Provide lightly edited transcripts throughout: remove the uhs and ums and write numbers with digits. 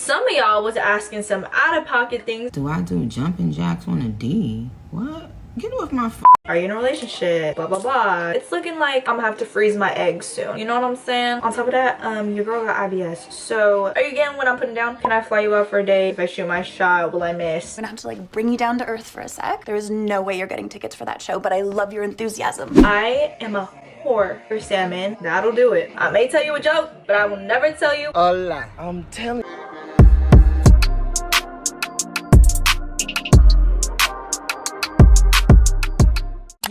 Some of y'all was asking some out-of-pocket things. Do I do jumping jacks on a D? What? Get off my Are you in a relationship? Blah, blah, blah. It's looking like I'm gonna have to freeze my eggs soon. You know what I'm saying? On top of that, your girl got IBS. So, are you getting what I'm putting down? Can I fly you out for a day? If I shoot my shot, will I miss? I'm gonna have to like bring you down to earth for a sec. There is no way you're getting tickets for that show, but I love your enthusiasm. I am a whore for salmon. That'll do it. I may tell you a joke, but I will never tell you a lie. I'm telling you.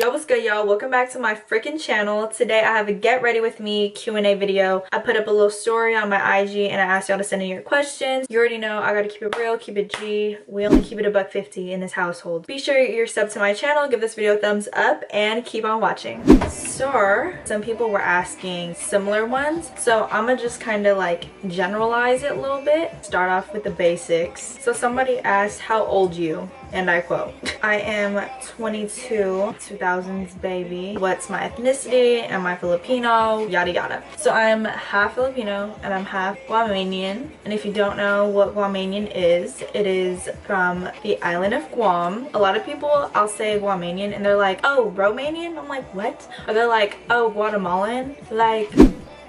Yo, what's good, y'all? Welcome back to my freaking channel. Today I have a get ready with me Q&A video. I put up a little story on my IG and I asked y'all to send in your questions. You already know I gotta keep it real, keep it G. We only keep it $1.50 in this household. Be sure you're subbed to my channel, give this video a thumbs up, and keep on watching. So, some people were asking similar ones, so I'm gonna just kind of like generalize it a little bit. Start off with the basics. So somebody asked, how old you? And I quote, I am 22, 2000s baby. What's my ethnicity? Am I Filipino? Yada yada. So I'm half Filipino and I'm half Guamanian. And if you don't know what Guamanian is, it is from the island of Guam. A lot of people, I'll say Guamanian and they're like, oh, Romanian? I'm like, what? Or they're like, oh, Guatemalan? Like,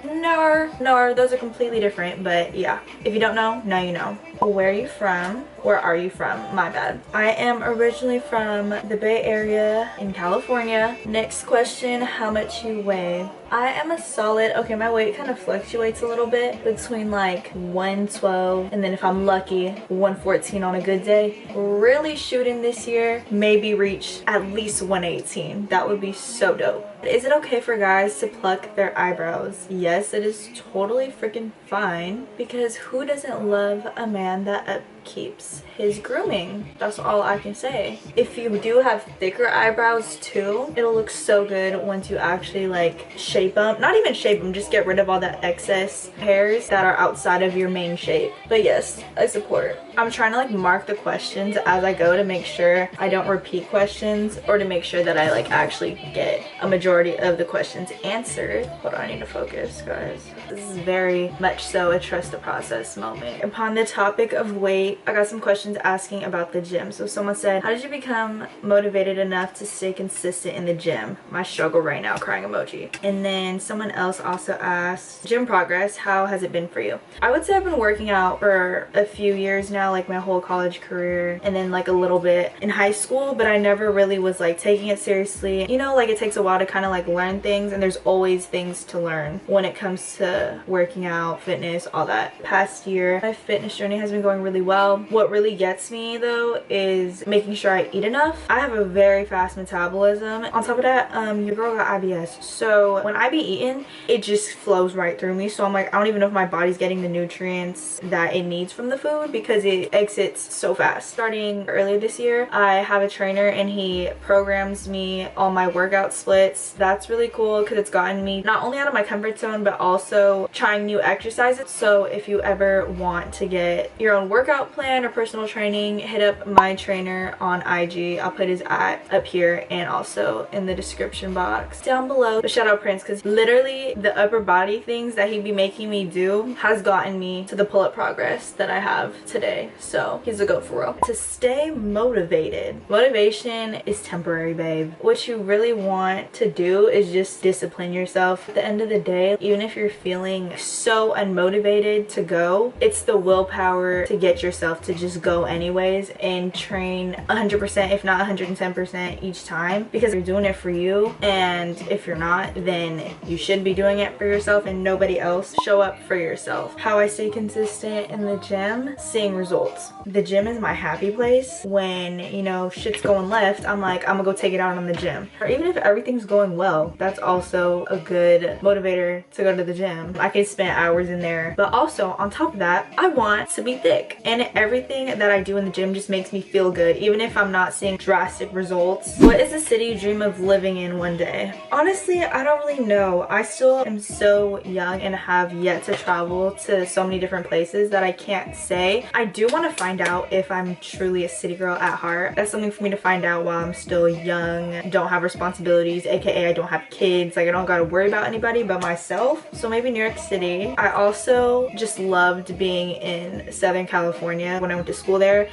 no, those are completely different, but yeah, if you don't know, now you know. Where are you from? Where are you from? My bad. I am originally from the Bay Area in California. Next question, how much you weigh? I am a solid, okay, my weight kind of fluctuates a little bit between like 112 and then if I'm lucky, 114 on a good day. Really shooting this year, maybe reach at least 118. That would be so dope. Is it okay for guys to pluck their eyebrows? Yes, it is totally freaking fine, because who doesn't love a man that upkeeps his grooming? That's all I can say. If you do have thicker eyebrows too, it'll look so good once you actually like shape them. Not even shape them, just get rid of all that excess hairs that are outside of your main shape. But yes, I support it. I'm trying to like mark the questions as I go to make sure I don't repeat questions, or to make sure that I like actually get a majority of the questions answered. Hold on, I need to focus, guys. This is very much so a trust the process moment. Upon the topic of weight, I got some questions asking about the gym. So someone said, how did you become motivated enough to stay consistent in the gym? My struggle right now, crying emoji. And then someone else also asked, gym progress, how has it been for you? I would say I've been working out for a few years now, like my whole college career, and then like a little bit in high school, but I never really was like taking it seriously. You know, like it takes a while to kind of like learn things, and there's always things to learn when it comes to working out, fitness, all that. Past year, my fitness journey has been going really well. What really gets me though is making sure I eat enough. I have a very fast metabolism. On top of that, your girl got IBS, so when I be eating, it just flows right through me. So I'm like, I don't even know if my body's getting the nutrients that it needs from the food, because it exits so fast. Starting earlier this year, I have a trainer and he programs me all my workout splits. That's really cool because it's gotten me not only out of my comfort zone, but also trying new exercises. So if you ever want to get your own workout plan or personal training, hit up my trainer on IG. I'll put his up here and also in the description box down below. But shout out Prince, because literally the upper body things that he be making me do has gotten me to the pull-up progress that I have today. So he's a goat for real. To stay motivated, motivation is temporary, babe. What you really want to do is just discipline yourself. At the end of the day, even if you're feeling so unmotivated to go, it's the willpower to get yourself to just go anyways and train 100%, if not 110% each time, because you're doing it for you. And if you're not, then you should be doing it for yourself and nobody else. Show up for yourself. How I stay consistent in the gym, seeing results. The gym is my happy place. When, you know, shit's going left, I'm like, I'm gonna go take it out on the gym. Or even if everything's going well, that's also a good motivator to go to the gym. I could spend hours in there. But also, on top of that, I want to be thick. And everything that I do in the gym just makes me feel good, even if I'm not seeing drastic results. What is the city you dream of living in one day? Honestly, I don't really know. I still am so young and have yet to travel to so many different places that I can't say. I do want to find out if I'm truly a city girl at heart. That's something for me to find out while I'm still young, don't have responsibilities, aka I don't have kids, like I don't gotta worry about anybody but myself. So maybe in New York City. I also just loved being in Southern California when I went to school there.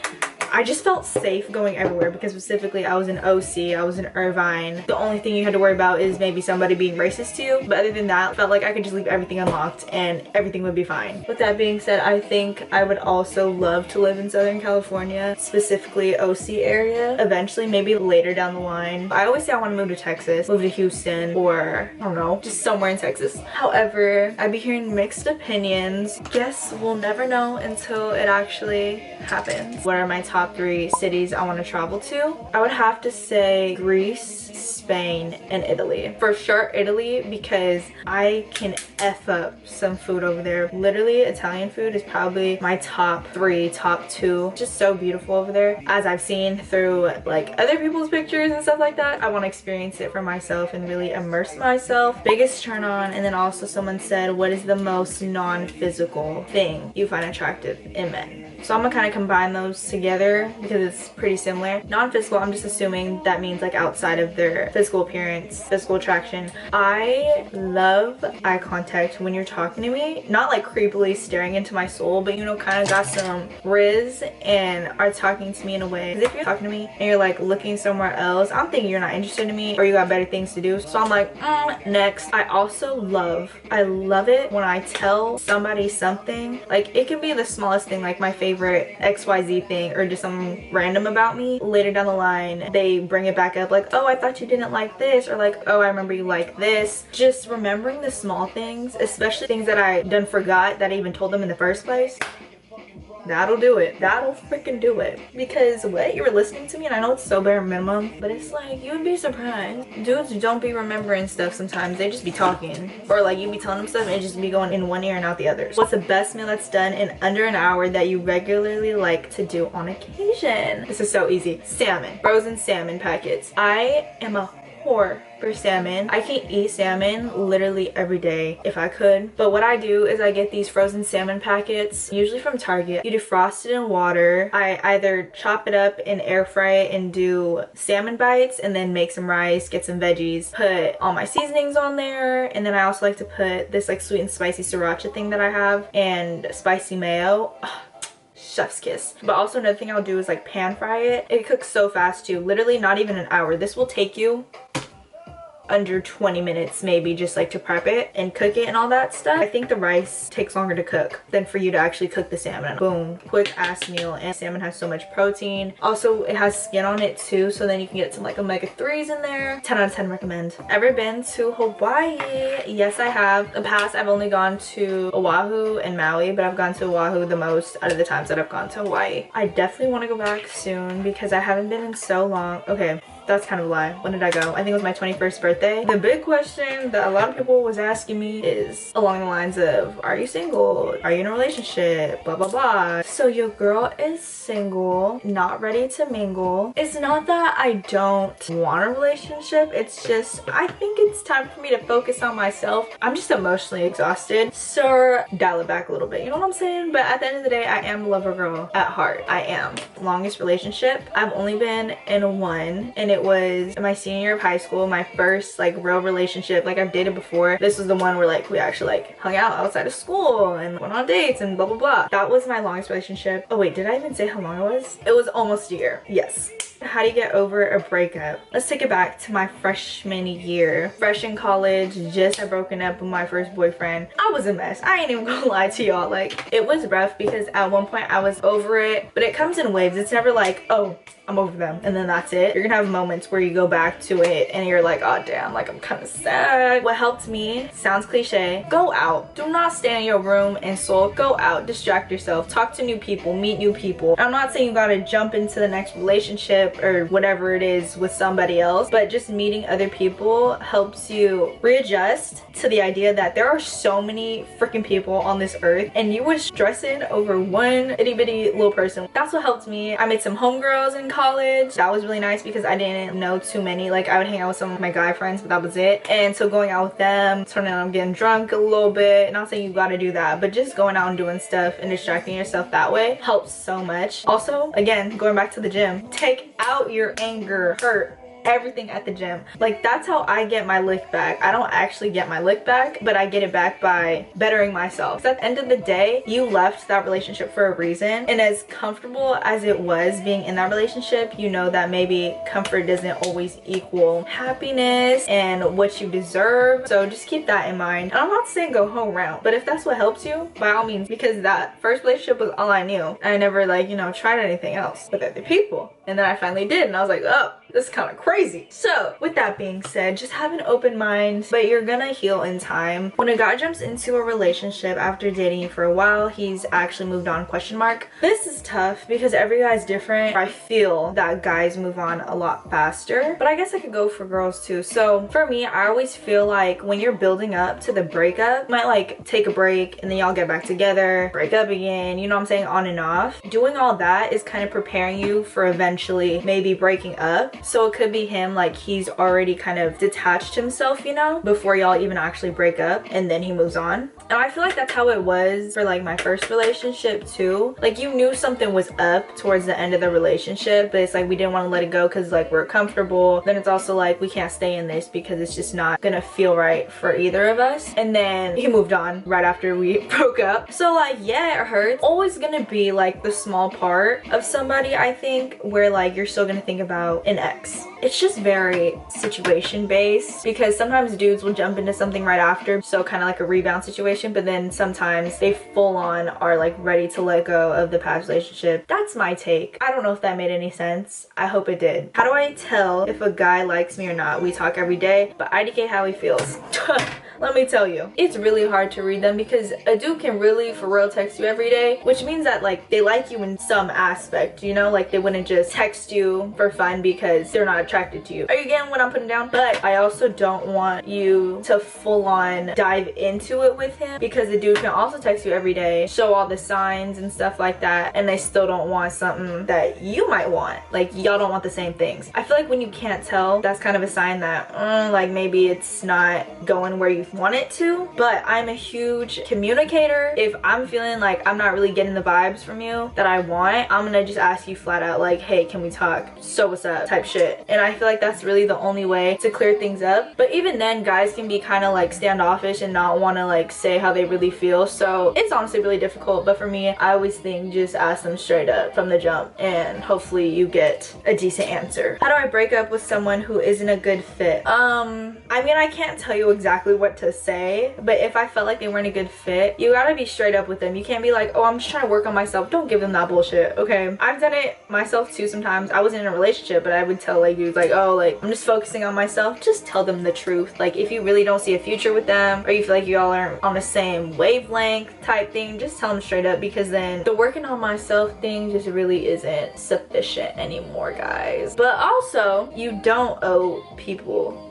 I just felt safe going everywhere because specifically I was in OC, I was in Irvine. The only thing you had to worry about is maybe somebody being racist to you, but other than that, I felt like I could just leave everything unlocked and everything would be fine. With that being said, I think I would also love to live in Southern California, specifically OC area, eventually, maybe later down the line. I always say I want to move to Texas, move to Houston, or I don't know, just somewhere in Texas. However, I'd be hearing mixed opinions. Guess we'll never know until it actually happens. What are my top 3 cities I want to travel to? I would have to say Greece, Spain, and Italy. For sure Italy, because I can F up some food over there. Literally, Italian food is probably my top 3, top 2. Just so beautiful over there. As I've seen through like other people's pictures and stuff like that, I want to experience it for myself and really immerse myself. Biggest turn on. And then also someone said, what is the most non-physical thing you find attractive in men? So I'm gonna kind of combine those together because it's pretty similar. Non-physical, I'm just assuming that means like outside of their physical appearance, physical attraction. I love eye contact when you're talking to me. Not like creepily staring into my soul, but you know, kind of got some riz and are talking to me in a way. Because if you're talking to me and you're like looking somewhere else, I'm thinking you're not interested in me or you got better things to do. So I'm like, next. I also I love it when I tell somebody something. Like it can be the smallest thing, like my favorite XYZ thing or just something random about me. Later down the line, they bring it back up like, oh, I thought you didn't like this, or like, oh, I remember you like this. Just remembering the small things, especially things that I done forgot that I even told them in the first place. That'll do it. That'll freaking do it. Because what? You were listening to me, and I know it's so bare minimum, but it's like, you would be surprised. Dudes don't be remembering stuff sometimes. They just be talking. Or like, you be telling them stuff and it just be going in one ear and out the other. What's the best meal that's done in under an hour that you regularly like to do on occasion? This is so easy. Salmon. Frozen salmon packets. I am a whore for salmon. I can eat salmon literally every day if I could, but what I do is I get these frozen salmon packets, usually from Target. You defrost it in water. I either chop it up and air fry it and do salmon bites, and then make some rice, get some veggies, put all my seasonings on there, and then I also like to put this like sweet and spicy sriracha thing that I have and spicy mayo. Chef's kiss. But also another thing I'll do is like pan fry it. It cooks so fast too, literally not even an hour. This will take you under 20 minutes maybe, just like to prep it and cook it and all that stuff. I think the rice takes longer to cook than for you to actually cook the salmon. Boom, quick ass meal. And salmon has so much protein. Also, it has skin on it too, so then you can get some like omega-3s in there. 10 out of 10 recommend. Ever been to Hawaii? Yes, I have. In the past, I've only gone to Oahu and Maui, but I've gone to Oahu the most out of the times that I've gone to Hawaii. I definitely want to go back soon because I haven't been in so long. Okay, that's kind of a lie. When did I go? I think it was my 21st birthday. The big question that a lot of people was asking me is along the lines of, are you single? Are you in a relationship? Blah, blah, blah. So your girl is single, not ready to mingle. It's not that I don't want a relationship. It's just, I think it's time for me to focus on myself. I'm just emotionally exhausted. So dial it back a little bit. You know what I'm saying? But at the end of the day, I am a lover girl at heart. I am. Longest relationship, I've only been in one, and it was my senior year of high school, my first like real relationship. Like I've dated before. This was the one where like we actually like hung out outside of school and went on dates and blah blah blah. That was my longest relationship. Oh wait, did I even say how long it was? It was almost a year. Yes. How do you get over a breakup? Let's take it back to my freshman year. Fresh in college, just had broken up with my first boyfriend. I was a mess. I ain't even gonna lie to y'all. Like, it was rough because at one point I was over it, but it comes in waves. It's never like, oh, I'm over them and then that's it. You're gonna have moments where you go back to it and you're like, oh damn, like I'm kind of sad. What helped me, sounds cliche, go out. Do not stay in your room and sulk. Go out, distract yourself, talk to new people, meet new people. I'm not saying you gotta jump into the next relationship or whatever it is with somebody else, but just meeting other people helps you readjust to the idea that there are so many freaking people on this earth and you was stressing over one itty bitty little person. That's what helped me. I made some homegirls in college. That was really nice because I didn't know too many. Like I would hang out with some of my guy friends, but that was it. And so going out with them, turning out getting drunk a little bit, not saying you gotta do that, but just going out and doing stuff and distracting yourself that way helps so much. Also, again, going back to the gym, take out your anger, hurt, everything at the gym. Like, that's how I get my lick back. I don't actually get my lick back, but I get it back by bettering myself. So at the end of the day, you left that relationship for a reason, and as comfortable as it was being in that relationship, you know that maybe comfort doesn't always equal happiness and what you deserve. So just keep that in mind. And I'm not saying go home round, but if that's what helps you, by all means, because that first relationship was all I knew. I never, like, you know, tried anything else with other people. And then I finally did, and I was like, oh, this is kind of crazy. So with that being said, just have an open mind, but you're gonna heal in time. When a guy jumps into a relationship after dating you for a while, he's actually moved on, question mark. This is tough because every guy's different. I feel that guys move on a lot faster, but I guess I could go for girls too. So for me, I always feel like when you're building up to the breakup, you might like take a break and then y'all get back together, break up again, you know what I'm saying, on and off. Doing all that is kind of preparing you for eventually maybe breaking up. So it could be him, like he's already kind of detached himself, you know, before y'all even actually break up, and then he moves on. And I feel like that's how it was for like my first relationship too. Like, you knew something was up towards the end of the relationship, but it's like we didn't want to let it go because like we're comfortable. Then it's also like we can't stay in this because it's just not gonna feel right for either of us. And then he moved on right after we broke up. So like, yeah, it hurts. Always gonna be like the small part of somebody, I think, where like you're still gonna think about an ex. It's just very situation based, because sometimes dudes will jump into something right after, so kind of like a rebound situation, but then sometimes they full on are like ready to let go of the past relationship. That's my take. I don't know if that made any sense. I hope it did. How do I tell if a guy likes me or not? We talk every day, but IDK how he feels. Let me tell you, it's really hard to read them, because a dude can really for real text you every day, which means that like they like you in some aspect, you know, like they wouldn't just text you for fun because they're not attracted to you. Are you getting what I'm putting down? But I also don't want you to full on dive into it with him, because the dude can also text you every day, show all the signs and stuff like that, and they still don't want something that you might want. Like, y'all don't want the same things. I feel like when you can't tell, that's kind of a sign that like maybe it's not going where you want it to. But I'm a huge communicator. If I'm feeling like I'm not really getting the vibes from you that I want, I'm gonna just ask you flat out, like, hey, can we talk? So what's up? Type shit. And I feel like that's really the only way to clear things up. But even then, guys can be kind of like standoffish and not want to like say how they really feel. So it's honestly really difficult. But for me, I always think just ask them straight up from the jump, and hopefully you get a decent answer. How do I break up with someone who isn't a good fit? I mean, I can't tell you exactly what to say, but if I felt like they weren't a good fit, you gotta be straight up with them. You can't be like, oh, I'm just trying to work on myself. Don't give them that bullshit, okay? I've done it myself too sometimes. I wasn't in a relationship, but I would tell like dudes like, oh, like I'm just focusing on myself. Just tell them the truth. Like, if you really don't see a future with them, or you feel like y'all aren't on the same wavelength type thing, just tell them straight up, because then the working on myself thing just really isn't sufficient anymore, guys. But also, you don't owe people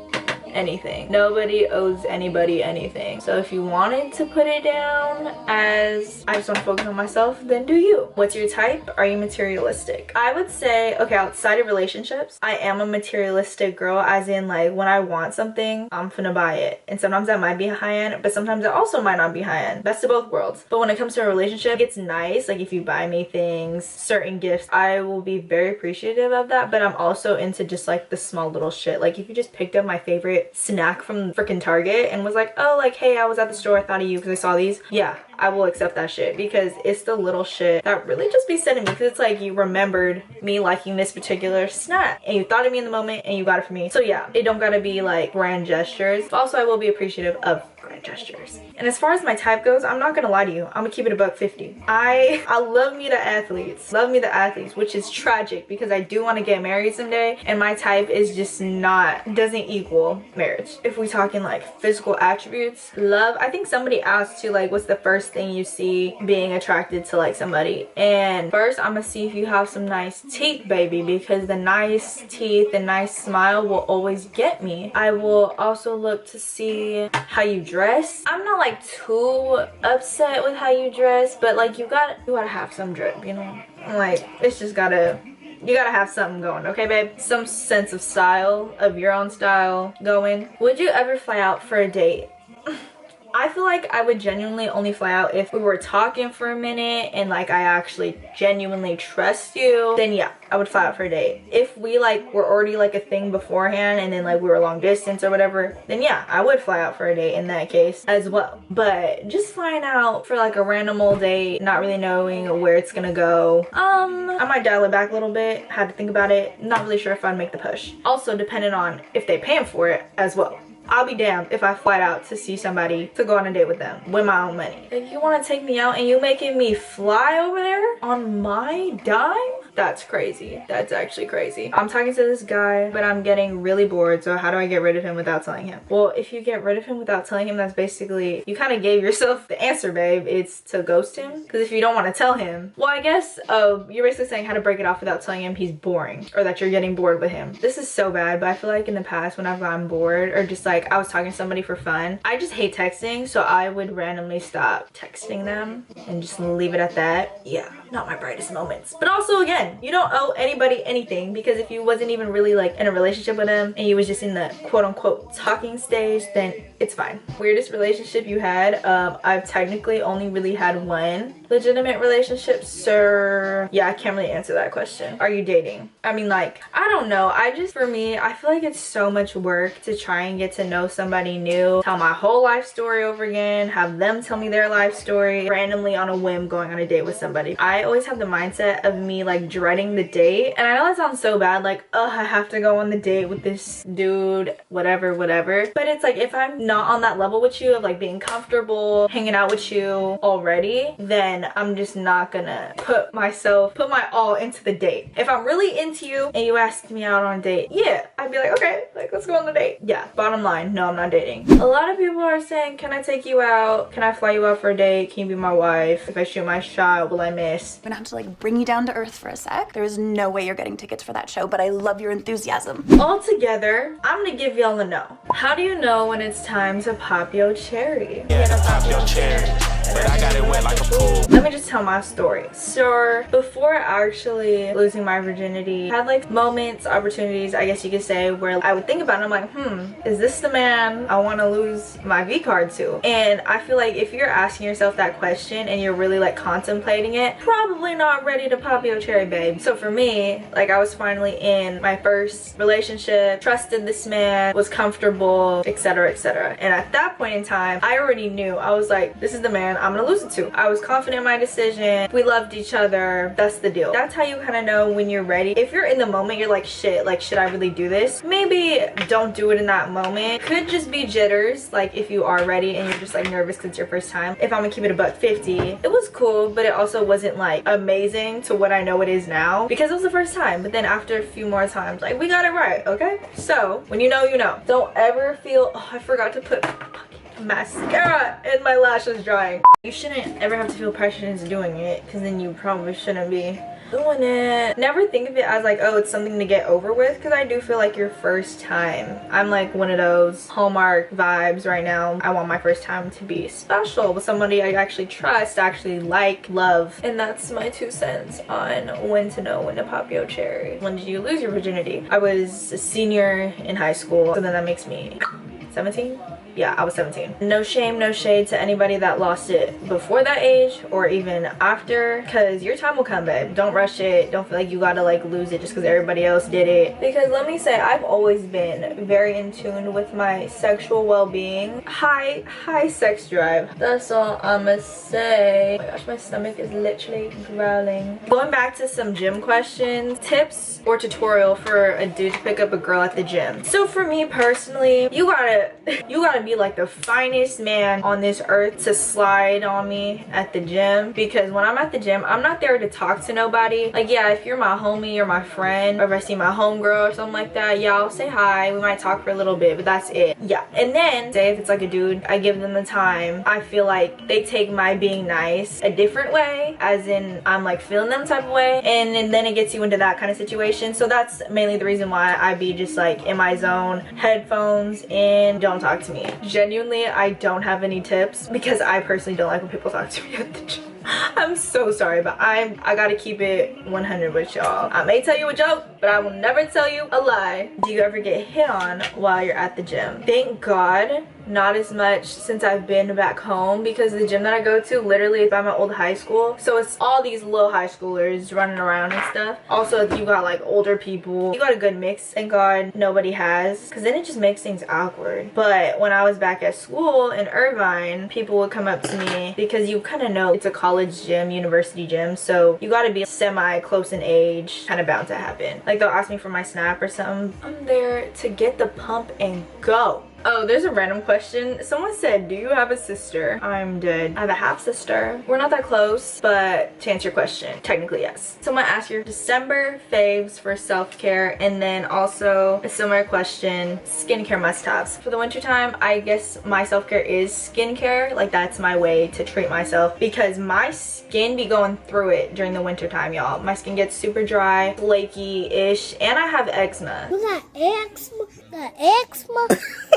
anything. Nobody owes anybody anything. So if you wanted to put it down as I just want to focus on myself, then do you. What's your type? Are you materialistic? I would say, okay, outside of relationships, I am a materialistic girl, as in like when I want something, I'm finna buy it. And sometimes that might be high end, but sometimes it also might not be high end. Best of both worlds. But when it comes to a relationship, it's nice. Like if you buy me things, certain gifts, I will be very appreciative of that. But I'm also into just like the small little shit. Like if you just picked up my favorite snack from freaking Target and was like, oh, like, hey, I was at the store, I thought of you because I saw these, yeah, I will accept that shit, because it's the little shit that really just be sending me, because it's like you remembered me liking this particular snack and you thought of me in the moment and you got it for me. So yeah, it don't gotta be like grand gestures, but also I will be appreciative of grand gestures. And as far as my type goes, I'm not gonna lie to you, I'm gonna keep it $150. I love me the athletes, which is tragic because I do want to get married someday, and my type is just not, doesn't equal marriage. If we talking like physical attributes, love, I think somebody asked too, like, what's the first thing you see being attracted to like somebody? And first I'm gonna see if you have some nice teeth, baby, because the nice teeth, the nice smile will always get me. I will also look to see how you dress. I'm not like too upset with how you dress, but like you gotta have some drip, you know, like it's just you gotta have something going, okay, babe? Some sense of style, of your own style going. Would you ever fly out for a date? I feel like I would genuinely only fly out if we were talking for a minute and like I actually genuinely trust you, then yeah, I would fly out for a date. If we like were already like a thing beforehand and then like we were long distance or whatever, then yeah, I would fly out for a date in that case as well. But just flying out for like a random old date, not really knowing where it's gonna go, I might dial it back a little bit. Had to think about it. Not really sure if I'd make the push. Also depending on if they paying for it as well. I'll be damned if I fly out to see somebody to go on a date with them with my own money. Like, you want to take me out and you making me fly over there on my dime? That's crazy. That's actually crazy. I'm talking to this guy, but I'm getting really bored. So how do I get rid of him without telling him? Well, if you get rid of him without telling him, that's basically, you kind of gave yourself the answer, babe. It's to ghost him. Because if you don't want to tell him, well, I guess you're basically saying how to break it off without telling him he's boring or that you're getting bored with him. This is so bad, but I feel like in the past whenever I'm bored or just like I was talking to somebody for fun, I just hate texting, so I would randomly stop texting them and just leave it at that. Yeah, not my brightest moments. But also, again, you don't owe anybody anything, because if you wasn't even really like in a relationship with them and you was just in the quote-unquote talking stage, then it's fine. Weirdest relationship you had? I've technically only really had one legitimate relationship, sir. Yeah, I can't really answer that question. Are you dating? I mean, like, I don't know. For me, I feel like it's so much work to try and get to know somebody new, tell my whole life story over again, have them tell me their life story, randomly on a whim going on a date with somebody. I always have the mindset of me like dreading the date, and I know that sounds so bad, like, ugh, I have to go on the date with this dude, whatever, but it's like, if I'm not on that level with you of like being comfortable hanging out with you already, then I'm just not gonna put my all into the date. If I'm really into you and you ask me out on a date, yeah, I'd be like, okay, like, let's go on the date. Yeah, bottom line, no, I'm not dating. A lot of people are saying, can I take you out? Can I fly you out for a date? Can you be my wife? If I shoot my shot, will I miss? I'm gonna have to like bring you down to earth for a sec. There is no way you're getting tickets for that show, but I love your enthusiasm. All together, I'm gonna give y'all a no. How do you know when it's time to pop your cherry? Yeah, to pop your cherry, but I got it wet like a pool. Let me just tell my story. So before actually losing my virginity, I had like moments, opportunities, I guess you could say, where I would think about it. I'm like, is this the man I want to lose my V card to? And I feel like if you're asking yourself that question and you're really like contemplating it, probably not ready to pop your cherry, babe. So for me, like, I was finally in my first relationship, trusted this man, was comfortable, etc, etc. And at that point in time, I already knew. I was like, this is the man I'm gonna lose it to. I was confident in my decision. We loved each other. That's the deal. That's how you kind of know when you're ready. If you're in the moment, you're like, shit, like, should I really do this? Maybe don't do it in that moment. Could just be jitters, like if you are ready and you're just like nervous because it's your first time. If I'm gonna keep it $150, it was cool, but it also wasn't like amazing to what I know it is now, because it was the first time. But then after a few more times, like, we got it right, okay? So when you know, you know. Don't ever feel, oh, I forgot to put mascara and my lash is drying. You shouldn't ever have to feel pressure into doing it, because then you probably shouldn't be doing it. Never think of it as like, oh, it's something to get over with, because I do feel like your first time, I'm like one of those Hallmark vibes right now. I want my first time to be special with somebody I actually trust, actually like, love. And that's my 2 cents on when to know when to pop your cherry. When did you lose your virginity? I was a senior in high school, so then that makes me 17. Yeah, I was 17. No shame, no shade to anybody that lost it before that age or even after, because your time will come, babe. Don't rush it. Don't feel like you gotta like lose it just because everybody else did it. Because let me say, I've always been very in tune with my sexual well-being. High sex drive. That's all I'ma say. Oh my gosh, my stomach is literally growling. Going back to some gym questions, tips or tutorial for a dude to pick up a girl at the gym. So for me personally, you gotta be like the finest man on this earth to slide on me at the gym, because when I'm at the gym, I'm not there to talk to nobody. Like, yeah, if you're my homie or my friend, or if I see my homegirl or something like that, yeah, I'll say hi, we might talk for a little bit, but that's it. Yeah. And then say if it's like a dude, I give them the time. I feel like they take my being nice a different way, as in I'm like feeling them type of way, and then it gets you into that kind of situation. So that's mainly the reason why I be just like in my zone, headphones in, don't talk to me. Genuinely, I don't have any tips, because I personally don't like when people talk to me at the gym. I'm so sorry, but I gotta keep it 100 with y'all. I may tell you a joke, but I will never tell you a lie. Do you ever get hit on while you're at the gym? Thank God, not as much since I've been back home, because the gym that I go to literally is by my old high school. So it's all these little high schoolers running around and stuff. Also, you got like older people. You got a good mix. Thank God nobody has, because then it just makes things awkward. But when I was back at school in Irvine, people would come up to me because you kind of know it's a college gym, university gym, so you got to be semi close in age, kind of bound to happen. Like they'll ask me for my snap or something. I'm there to get the pump and go. Oh, there's a random question. Someone said, do you have a sister? I'm dead. I have a half sister. We're not that close, but to answer your question, technically yes. Someone asked your December faves for self-care, and then also a similar question, skincare must-haves. For the winter time, I guess my self-care is skincare. Like that's my way to treat myself, because my skin be going through it during the winter time, y'all. My skin gets super dry, flaky-ish, and I have eczema. You got eczema? Got eczema?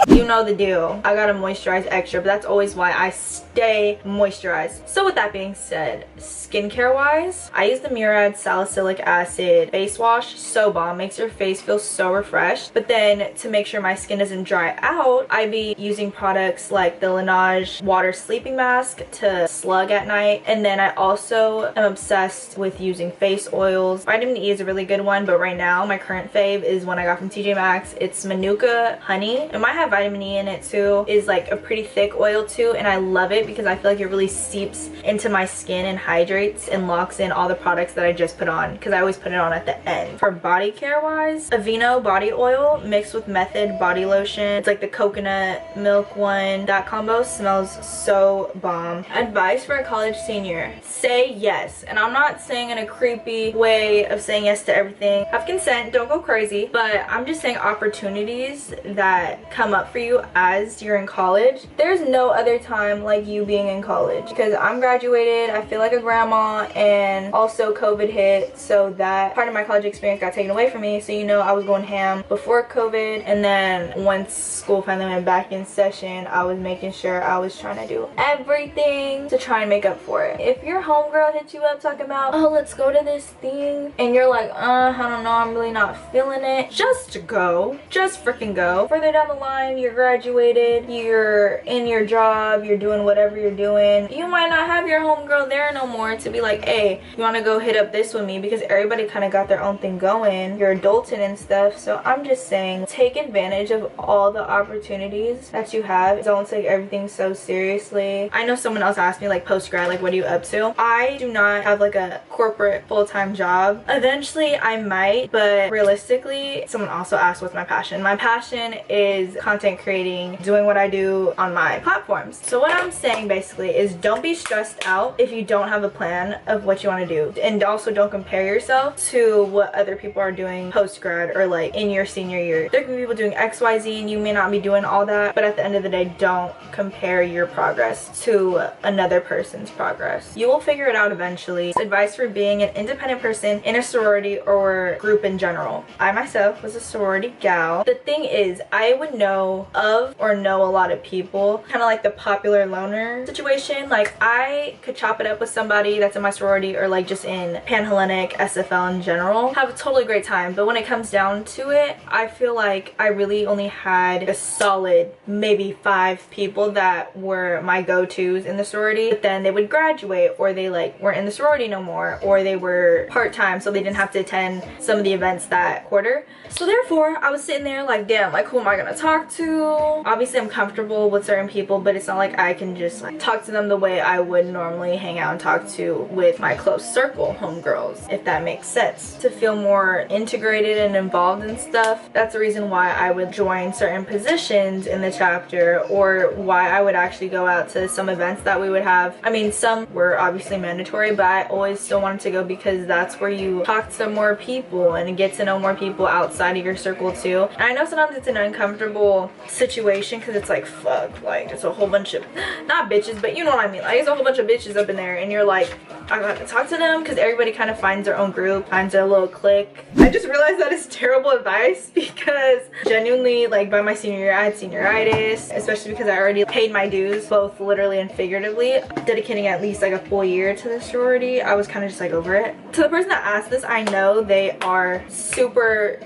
You know the deal. I gotta moisturize extra, but that's always why I stay moisturized. So with that being said, skincare wise, I use the Murad salicylic acid face wash. So bomb, makes your face feel so refreshed. But then to make sure my skin doesn't dry out, I be using products like the Laneige water sleeping mask to slug at night. And then I also am obsessed with using face oils. Vitamin E is a really good one, but right now my current fave is one I got from TJ Maxx. It's Manuka honey. It might have vitamin E in it too. Is like a pretty thick oil too, and I love it because I feel like it really seeps into my skin and hydrates and locks in all the products that I just put on, because I always put it on at the end. For body care wise, Aveeno body oil mixed with Method body lotion. It's like the coconut milk one. That combo smells so bomb. Advice for a college senior: say yes. And I'm not saying in a creepy way of saying yes to everything. Have consent, don't go crazy, but I'm just saying opportunities that come up for you as you're in college. There's no other time like you being in college, because I'm graduated, I feel like a grandma, and also COVID hit, so that part of my college experience got taken away from me. So you know, I was going ham before COVID, and then once school finally went back in session, I was making sure I was trying to do everything to try and make up for it. If your homegirl hits you up talking about, oh, let's go to this thing, and you're like, I don't know, I'm really not feeling it, just go. Just freaking go. Further down the line, you're graduated, you're in your job, you're doing whatever you're doing, you might not have your homegirl there no more to be like, hey, you want to go hit up this with me, because everybody kind of got their own thing going. You're adulting and stuff. So I'm just saying, take advantage of all the opportunities that you have. Don't take everything so seriously. I know someone else asked me like post-grad, like what are you up to? I do not have like a corporate full-time job. Eventually I might, but realistically, someone also asked what's my passion. My passion is content creating, doing what I do on my platforms. So what I'm saying basically is, don't be stressed out if you don't have a plan of what you want to do, and also don't compare yourself to what other people are doing post-grad or like in your senior year. There can be people doing XYZ and you may not be doing all that, but at the end of the day, don't compare your progress to another person's progress. You will figure it out eventually. Advice for being an independent person in a sorority or group in general. I myself was a sorority gal. The thing is, I would know of or know a lot of people, kind of like the popular loner situation. Like I could chop it up with somebody that's in my sorority or like just in Panhellenic, SFL in general, have a totally great time. But when it comes down to it, I feel like I really only had a solid maybe 5 people that were my go-tos in the sorority, but then they would graduate, or they like weren't in the sorority no more, or they were part-time so they didn't have to attend some of the events that quarter. So therefore I was sitting there like, damn, like who am I gonna talk to? Obviously I'm comfortable with certain people, but it's not like I can just like talk to them the way I would normally hang out and talk to with my close circle homegirls, if that makes sense. To feel more integrated and involved in stuff, that's the reason why I would join certain positions in the chapter, or why I would actually go out to some events that we would have. I mean, some were obviously mandatory, but I always still wanted to go because that's where you talk to more people and get to know more people outside of your circle too. And I know sometimes it's an uncomfortable situation because it's like, fuck, like it's a whole bunch of, not bitches, but you know what I mean, like it's a whole bunch of bitches up in there, and you're like, I got to talk to them because everybody kind of finds their own group, finds their little clique. I just realized that is terrible advice because genuinely, like, by my senior year I had senioritis, especially because I already paid my dues, both literally and figuratively, dedicating at least like a full year to the sorority. I was kind of just like over it. To the person that asked this, I know they are super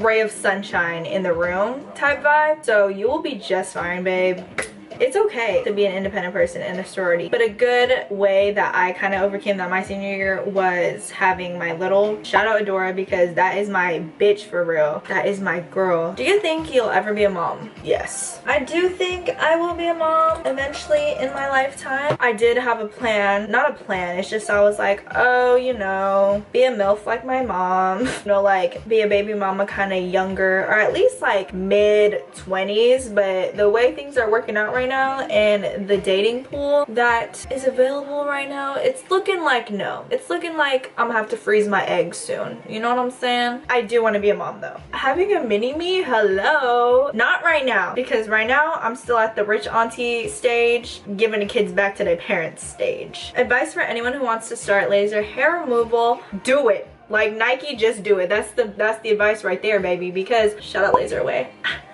ray of sunshine in the room type vibe, so you will be just fine, babe. It's okay to be an independent person in a sorority, but a good way that I kind of overcame that my senior year was having my little, shout out Adora, because that is my bitch for real. That is my girl. Do you think you'll ever be a mom? Yes. I do think I will be a mom eventually in my lifetime. I did have a plan, not a plan, it's just I was like, oh, you know, be a MILF like my mom, you know, like be a baby mama kind of younger, or at least like mid-20s, but the way things are working out right now and the dating pool that is available right now, it's looking like no. It's looking like I'm gonna have to freeze my eggs soon. You know what I'm saying? I do want to be a mom though. Having a mini-me, hello. Not right now, because right now I'm still at the rich auntie stage, giving the kids back to their parents stage. Advice for anyone who wants to start laser hair removal, do it. Like Nike, just do it. That's the advice right there, baby, because shout out Laser Away.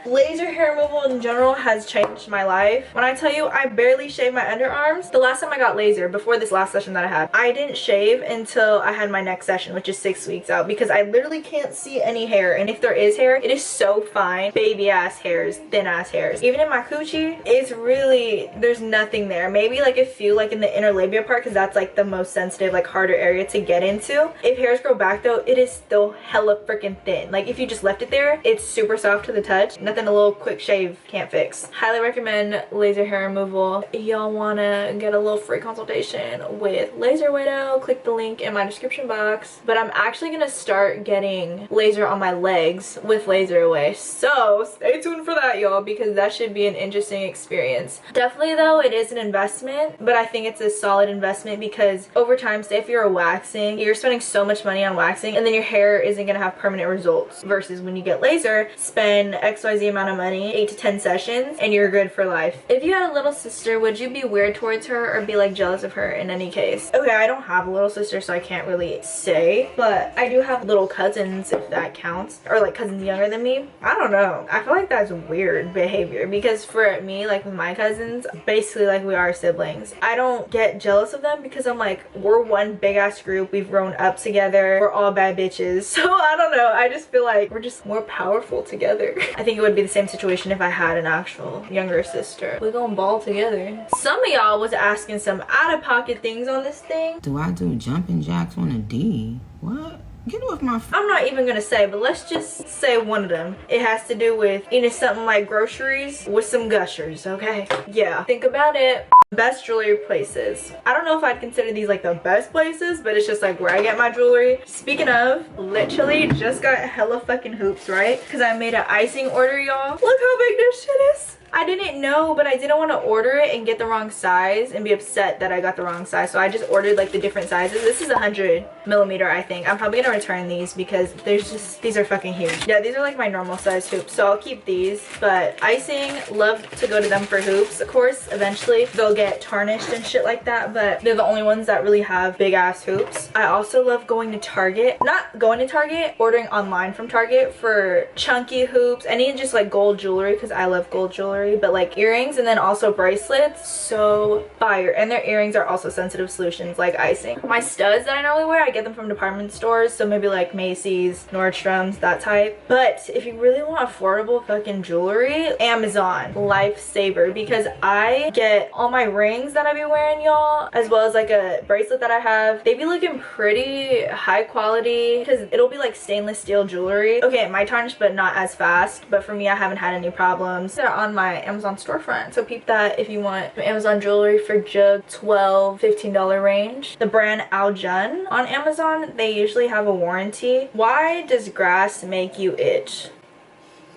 Laser hair removal in general has changed my life. When I tell you I barely shave my underarms, the last time I got laser, before this last session that I had, I didn't shave until I had my next session, which is 6 weeks out, because I literally can't see any hair, and if there is hair, it is so fine. Baby ass hairs, thin ass hairs. Even in my coochie, it's really, there's nothing there. Maybe like a few like in the inner labia part, because that's like the most sensitive, like harder area to get into. If hairs grow back though, it is still hella freaking thin. Like if you just left it there, it's super soft to the touch. Nothing a little quick shave can't fix. Highly recommend laser hair removal. Y'all wanna get a little free consultation with Laser Widow, click the link in my description box. But I'm actually gonna start getting laser on my legs with Laser Away, so stay tuned for that, y'all, because that should be an interesting experience. Definitely though, it is an investment, but I think it's a solid investment because over time, say if you're waxing, you're spending so much money on waxing and then your hair isn't gonna have permanent results, versus when you get laser, spend XYZ amount of money, 8 to 10 sessions, and you're good for life. If you had a little sister, would you be weird towards her or be like jealous of her in any case? Okay, I don't have a little sister, so I can't really say, but I do have little cousins, if that counts, or like cousins younger than me. I don't know, I feel like that's weird behavior, because for me, like with my cousins, basically like we are siblings. I don't get jealous of them because I'm like, we're one big ass group, we've grown up together, we're all bad bitches, so I don't know, I just feel like we're just more powerful together. I think it would be the same situation if I had an actual younger sister. We're gonna ball together. Some of y'all was asking some out-of-pocket things on this thing. Do I do jumping jacks on a D? What? Get off my I'm not even gonna say, but let's just say one of them. It has to do with eating something like groceries with some gushers, okay? Yeah, think about it. Best jewelry places. I don't know if I'd consider these like the best places, but it's just like where I get my jewelry. Speaking of, literally just got hella fucking hoops, right? Because I made an icing order, y'all. Look how big this shit is. I didn't know, but I didn't want to order it and get the wrong size and be upset that I got the wrong size, so I just ordered like the different sizes. This is 100mm, I think. I'm probably gonna return these because there's just, these are fucking huge. Yeah, these are like my normal size hoops, so I'll keep these. But icing, love to go to them for hoops. Of course, eventually they'll get tarnished and shit like that, but they're the only ones that really have big ass hoops. I also love going to Target, not going to Target, ordering online from Target for chunky hoops. I need just like gold jewelry because I love gold jewelry, but like earrings and then also bracelets, so fire. And their earrings are also sensitive solutions like icing. My studs that I normally wear, I get them from department stores, so maybe like Macy's, Nordstrom's, that type. But if you really want affordable fucking jewelry, Amazon, lifesaver, because I get all my rings that I be wearing, y'all, as well as like a bracelet that I have. They be looking pretty high quality because it'll be like stainless steel jewelry. Okay, it might tarnish but not as fast, but for me, I haven't had any problems. They're on my Amazon storefront, so peep that if you want Amazon jewelry for just $12–15 range. The brand Aljun on Amazon, they usually have a warranty. Why does grass make you itch?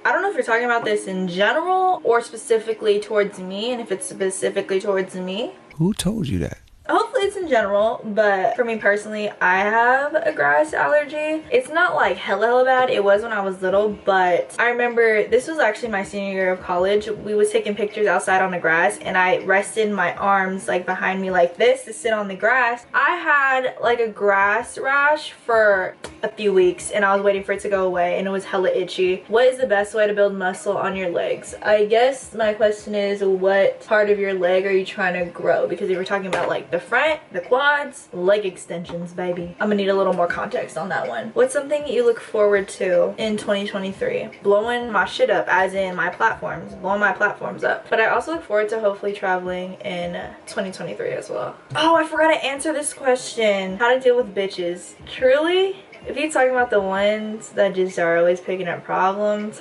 I don't know if you're talking about this in general or specifically towards me, and if it's specifically towards me. Who told you that? Hopefully athletes in general, but for me personally, I have a grass allergy. It's not like hella bad. It was when I was little, but I remember this was actually my senior year of college. We was taking pictures outside on the grass, and I rested my arms like behind me like this to sit on the grass. I had like a grass rash for a few weeks, and I was waiting for it to go away, and it was hella itchy. What is the best way to build muscle on your legs? I guess my question is, what part of your leg are you trying to grow? Because if we're talking about like the front, the quads, leg extensions, baby. I'm gonna need a little more context on that one. What's something you look forward to in 2023? Blowing my shit up, as in my platforms, blowing my platforms up. But I also look forward to hopefully traveling in 2023 as well. Oh, I forgot to answer this question. How to deal with bitches. Truly, if you're talking about the ones that just are always picking up problems,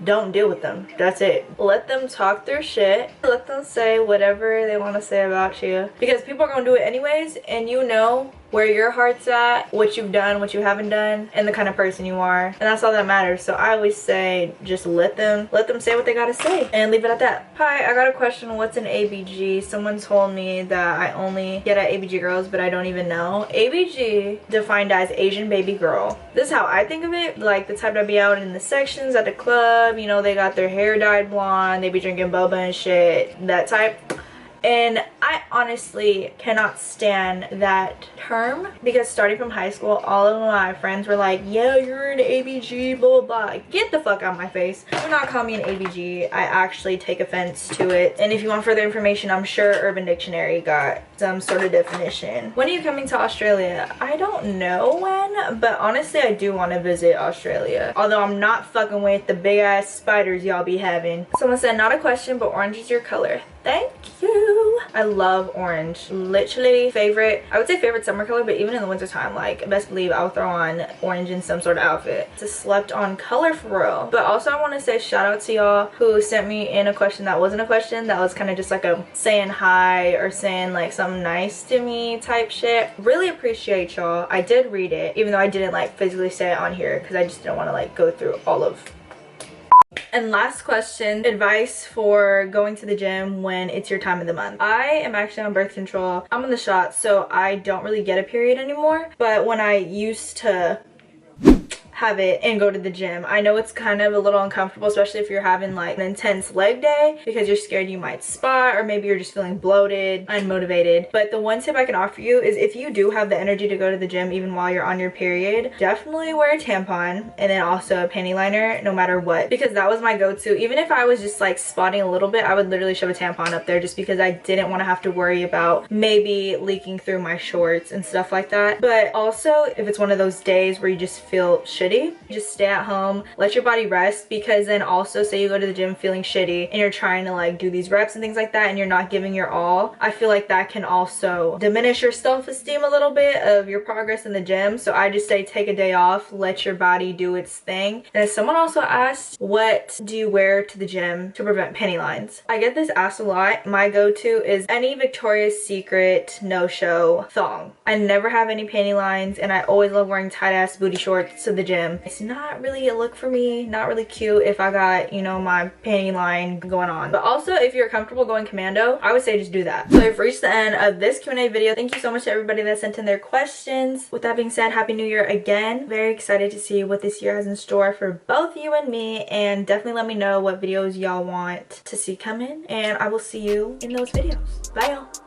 don't deal with them. That's it. Let them talk their shit. Let them say whatever they want to say about you. Because people are going to do it anyways, and you know where your heart's at, what you've done, what you haven't done, and the kind of person you are. And that's all that matters. So I always say, just let them say what they gotta say and leave it at that. Hi, I got a question. What's an ABG? Someone told me that I only get at ABG girls, but I don't even know. ABG defined as Asian baby girl. This is how I think of it. Like the type that be out in the sections at the club, you know, they got their hair dyed blonde, they be drinking boba and shit, that type. And I honestly cannot stand that term, because starting from high school, all of my friends were like, yeah, you're an ABG, blah, blah, blah. Get the fuck out of my face. Do not call me an ABG. I actually take offense to it. And if you want further information, I'm sure Urban Dictionary got some sort of definition. When are you coming to Australia? I don't know when, but honestly, I do want to visit Australia. Although I'm not fucking with the big ass spiders y'all be having. Someone said, not a question, but orange is your color. Thank you. I love orange. Literally favorite, I would say favorite summer color, but even in the winter time, like best believe I'll throw on orange in some sort of outfit. It's a slept on color for real. But also I want to say shout out to y'all who sent me in a question that wasn't a question, that was kind of just like a saying hi or saying like something nice to me type shit. Really appreciate y'all. I did read it, even though I didn't like physically say it on here because I just didn't want to like go through all of. And last question, advice for going to the gym when it's your time of the month. I am actually on birth control. I'm on the shot, so I don't really get a period anymore. But when I used to have it and go to the gym, I know it's kind of a little uncomfortable, especially if you're having like an intense leg day, because you're scared you might spot, or maybe you're just feeling bloated, unmotivated. But the one tip I can offer you is, if you do have the energy to go to the gym even while you're on your period, definitely wear a tampon and then also a panty liner no matter what, because that was my go-to. Even if I was just like spotting a little bit, I would literally shove a tampon up there just because I didn't want to have to worry about maybe leaking through my shorts and stuff like that. But also, if it's one of those days where you just feel shitty, just stay at home, let your body rest, because then also say you go to the gym feeling shitty and you're trying to like do these reps and things like that and you're not giving your all, I feel like that can also diminish your self-esteem a little bit of your progress in the gym. So I just say take a day off, let your body do its thing. And someone also asked, what do you wear to the gym to prevent panty lines? I get this asked a lot. My go-to is any Victoria's Secret no-show thong. I never have any panty lines, and I always love wearing tight-ass booty shorts to the gym. It's not really a look for me, not really cute if I got, you know, my panty line going on. But also, if you're comfortable going commando, I would say just do that. So we've reached the end of this Q&A video. Thank you so much to everybody that sent in their questions. With that being said, Happy New Year again. Very excited to see what this year has in store for both you and me, and definitely let me know what videos y'all want to see coming, and I will see you in those videos. Bye y'all.